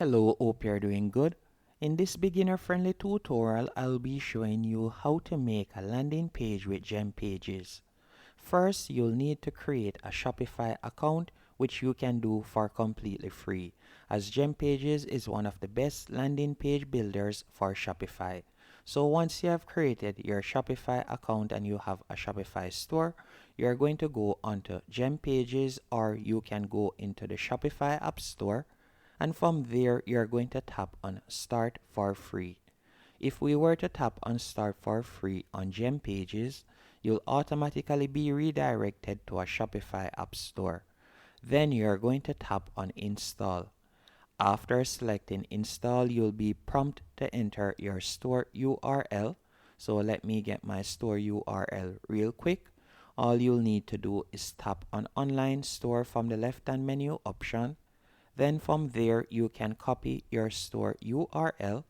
Hello, hope you're doing good. In this beginner-friendly tutorial, I'll be showing you how to make a landing page with Gempages. First, you'll need to create a Shopify account, which you can do for completely free, as Gempages is one of the best landing page builders for Shopify. So once you have created your Shopify account and you have a Shopify store, you're going to go onto Gempages, or you can go into the Shopify App Store, and from there you're going to tap on Start for Free. If we were to tap on Start for Free on Gempages, you'll automatically be redirected to a Shopify App Store. Then you're going to tap on Install. After selecting Install, you'll be prompted to enter your store URL. So let me get my store URL real quick. All you'll need to do is tap on Online Store from the left-hand menu option. Then from there, you can copy your store URL.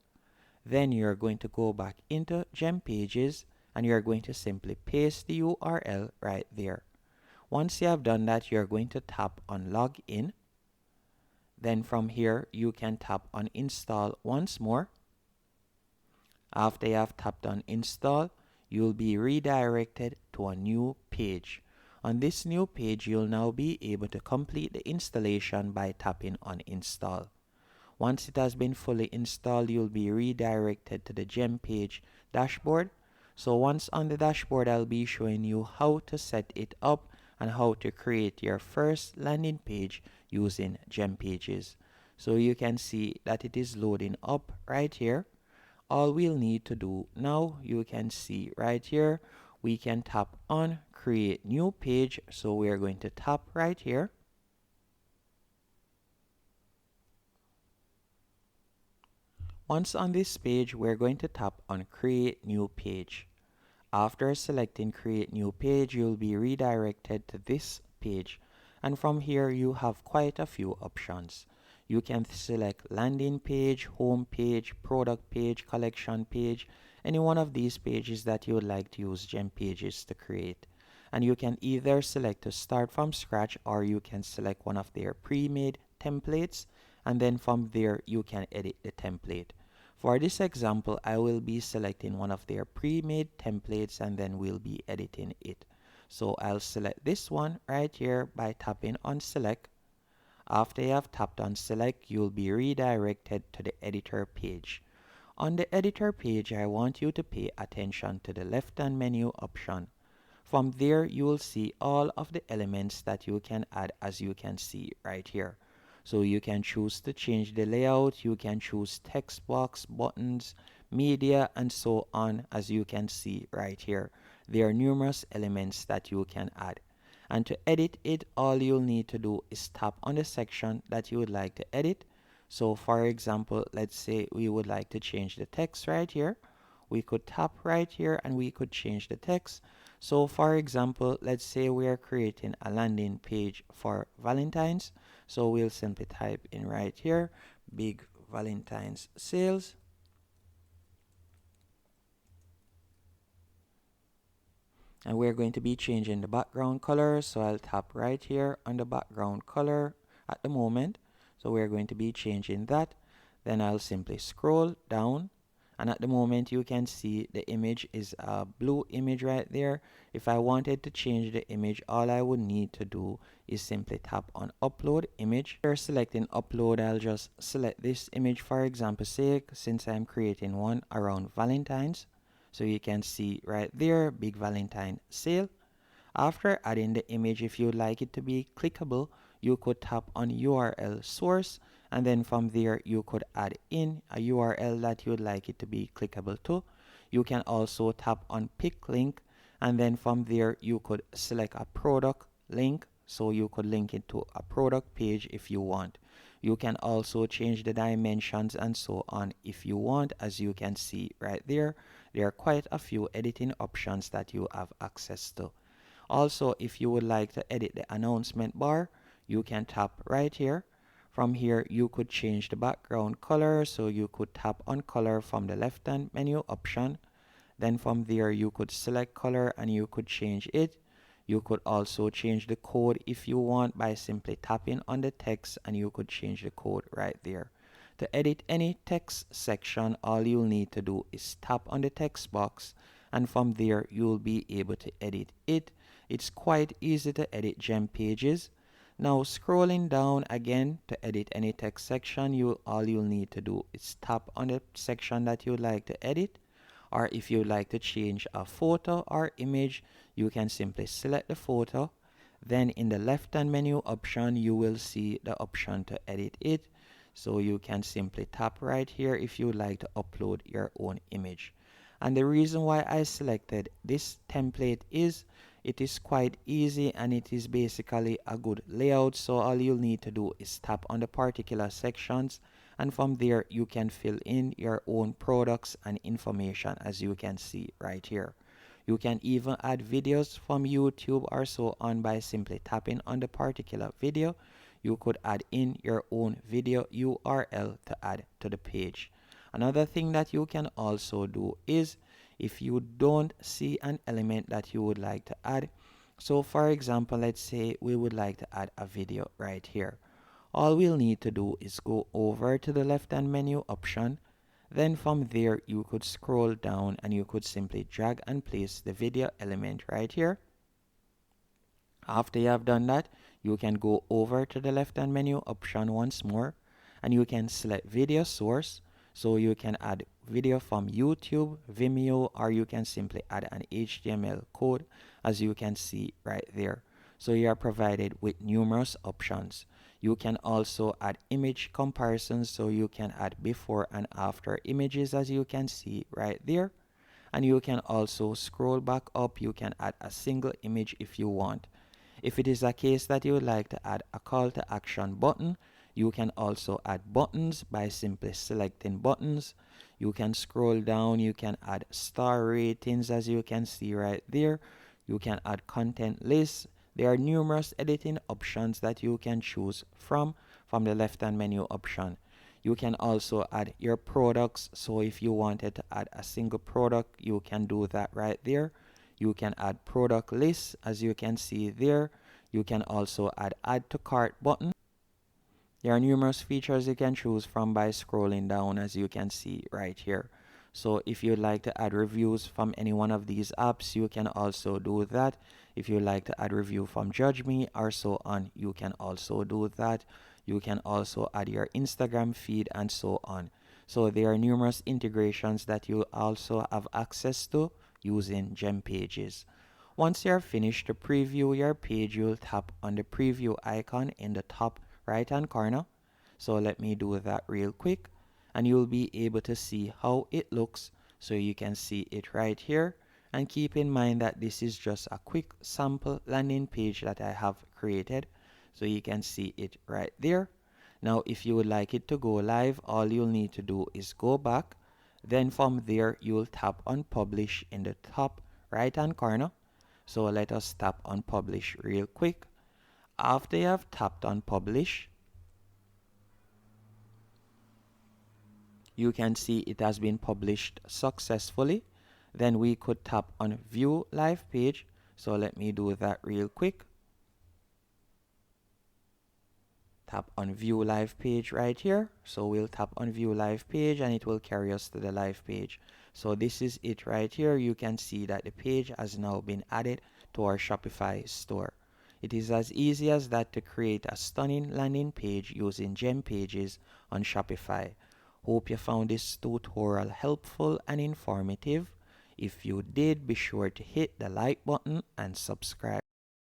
Then you're going to go back into Gempages and you're going to simply paste the URL right there. Once you have done that, you're going to tap on Login. Then from here, you can tap on Install once more. After you have tapped on Install, you'll be redirected to a new page. On this new page, you'll now be able to complete the installation by tapping on Install. Once it has been fully installed, you'll be redirected to the Gempage dashboard. So once on the dashboard, I'll be showing you how to set it up and how to create your first landing page using Gempages. So you can see that it is loading up right here. All we'll need to do now, you can see right here, we can tap on Create New Page. So we are going to tap right here. Once on this page, we're going to tap on Create New Page. After selecting Create New Page, you'll be redirected to this page. And from here, you have quite a few options. You can select Landing Page, Home Page, Product Page, Collection Page, any one of these pages that you would like to use Gempages to create. And you can either select to start from scratch, or you can select one of their pre-made templates, and then from there you can edit the template. For this example, I will be selecting one of their pre-made templates and then we'll be editing it. So I'll select this one right here by tapping on Select. After you have tapped on Select, you'll be redirected to the editor page. On the editor page, I want you to pay attention to the left-hand menu option. From there, you will see all of the elements that you can add, as you can see right here. So you can choose to change the layout, you can choose text box, buttons, media, and so on, as you can see right here. There are numerous elements that you can add. And to edit it, all you'll need to do is tap on the section that you would like to edit. So for example, let's say we would like to change the text right here. We could tap right here and we could change the text. So for example, let's say we are creating a landing page for Valentine's. So we'll simply type in right here, Big Valentine's Sales. And we're going to be changing the background color. So I'll tap right here on the background color at the moment. So we're going to be changing that. Then I'll simply scroll down. And at the moment, you can see the image is a blue image right there. If I wanted to change the image, all I would need to do is simply tap on Upload Image. After selecting Upload, I'll just select this image for example's sake, since I'm creating one around Valentine's. So you can see right there, Big Valentine Sale. After adding the image, if you'd like it to be clickable, you could tap on URL source, and then from there you could add in a URL that you'd like it to be clickable to. You can also tap on pick link, and then from there you could select a product link, so you could link it to a product page if you want. You can also change the dimensions and so on if you want. As you can see right there, there are quite a few editing options that you have access to. Also, if you would like to edit the announcement bar, you can tap right here. From here, you could change the background color, so you could tap on color from the left-hand menu option. Then from there, you could select color and you could change it. You could also change the code if you want by simply tapping on the text, and you could change the code right there. To edit any text section, all you'll need to do is tap on the text box, and from there you'll be able to edit it. It's quite easy to edit Gempages. Now scrolling down again, to edit any text section, all you'll need to do is tap on the section that you'd like to edit, or if you'd like to change a photo or image, you can simply select the photo. Then in the left hand menu option, you will see the option to edit it. So you can simply tap right here if you'd like to upload your own image. And the reason why I selected this template is it is quite easy and it is basically a good layout. So all you'll need to do is tap on the particular sections, and from there you can fill in your own products and information, as you can see right here. You can even add videos from YouTube or so on by simply tapping on the particular video. You could add in your own video URL to add to the page. Another thing that you can also do is, if you don't see an element that you would like to add, so for example, let's say we would like to add a video right here. All we'll need to do is go over to the left hand menu option. Then from there you could scroll down and you could simply drag and place the video element right here. After you have done that, you can go over to the left hand menu option once more, and you can select video source. So you can add video from YouTube, Vimeo, or you can simply add an HTML code, as you can see right there. So you are provided with numerous options. You can also add image comparisons, so you can add before and after images, as you can see right there. And you can also scroll back up, you can add a single image if you want. If it is a case that you would like to add a call to action button, you can also add buttons by simply selecting buttons. You can scroll down, you can add star ratings, as you can see right there. You can add content lists. There are numerous editing options that you can choose from the left hand menu option. You can also add your products. So if you wanted to add a single product, you can do that right there. You can add product lists, as you can see there. You can also add to cart button. There are numerous features you can choose from by scrolling down, as you can see right here. So if you'd like to add reviews from any one of these apps, you can also do that. If you'd like to add review from Judge Me or so on, you can also do that. You can also add your Instagram feed and so on. So there are numerous integrations that you also have access to using Gempages. Once you're finished to preview your page, you'll tap on the preview icon in the top right hand corner. So let me do that real quick, and you'll be able to see how it looks. So you can see it right here, and keep in mind that this is just a quick sample landing page that I have created. So you can see it right there. Now if you would like it to go live, all you'll need to do is go back. Then from there you'll tap on publish in the top right hand corner. So let us tap on publish real quick. After you have tapped on publish, you can see it has been published successfully. Then we could tap on view live page. So let me do that real quick. Tap on view live page right here. So we'll tap on view live page and it will carry us to the live page. So this is it right here. You can see that the page has now been added to our Shopify store. It is as easy as that to create a stunning landing page using Gempages on Shopify. Hope you found this tutorial helpful and informative. If you did, be sure to hit the like button and subscribe.